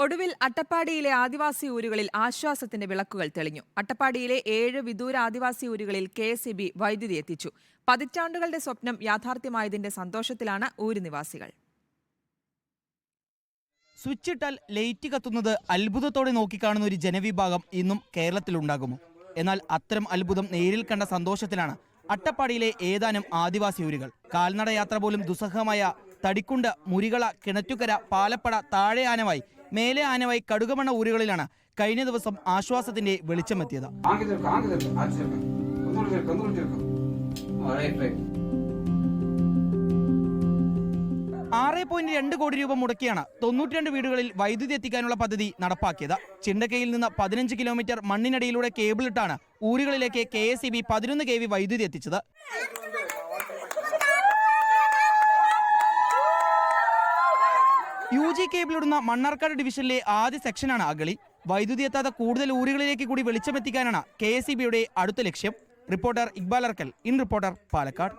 ഒടുവിൽ അട്ടപ്പാടിയിലെ ആദിവാസി ഊരുകളിൽ ആശ്വാസത്തിന്റെ വിളക്കുകൾ തെളിഞ്ഞു. അട്ടപ്പാടിയിലെ 7 വിദൂര ആദിവാസി ഊരുകളിൽ KSEB വൈദ്യുതി എത്തിച്ചു. പതിറ്റാണ്ടുകളുടെ സ്വപ്നം യാഥാർത്ഥ്യമായതിന്റെ സന്തോഷത്തിലാണ് ഊരുനിവാസികൾ. സ്വിച്ചിട്ടാൽ ലൈറ്റ് കത്തുന്നത് അത്ഭുതത്തോടെ നോക്കിക്കാണുന്ന ഒരു ജനവിഭാഗം ഇന്നും കേരളത്തിലുണ്ടാകുമോ? എന്നാൽ അത്തരം അത്ഭുതം നേരിൽ കണ്ട സന്തോഷത്തിലാണ് അട്ടപ്പാടിയിലെ ഏതാനും ആദിവാസി ഊരുകൾ. കാൽനട യാത്ര പോലും ദുസ്സഹമായ തടിക്കുണ്ട്, മുരികള, കിണറ്റുകര, പാലപ്പട, താഴെ ആനവായി, മേലെ ആനവായി, കടുകമണ്ണ ഊരുകളിലാണ് കഴിഞ്ഞ ദിവസം ആശ്വാസത്തിന്റെ വെളിച്ചമെത്തിയത്. 6.2 കോടി രൂപ മുടക്കിയാണ് 92 വീടുകളിൽ വൈദ്യുതി എത്തിക്കാനുള്ള പദ്ധതി നടപ്പാക്കിയത്. ചിണ്ടക്കയിൽ നിന്ന് 15 കിലോമീറ്റർ മണ്ണിനടിയിലൂടെ കേബിളിട്ടാണ് ഊരുകളിലേക്ക് KSEB 11 kV വൈദ്യുതി എത്തിച്ചത്. UG കേബിളിടുന്ന മണ്ണാർക്കാട് ഡിവിഷനിലെ ആദ്യ സെക്ഷനാണ് അഗളി. വൈദ്യുതി എത്താത്ത കൂടുതൽ ഊരുകളിലേക്ക് കൂടി വെളിച്ചമെത്തിക്കാനാണ് KSEBയുടെ അടുത്ത ലക്ഷ്യം. Reporter Iqbal Arkal, in reporter, Palakkad.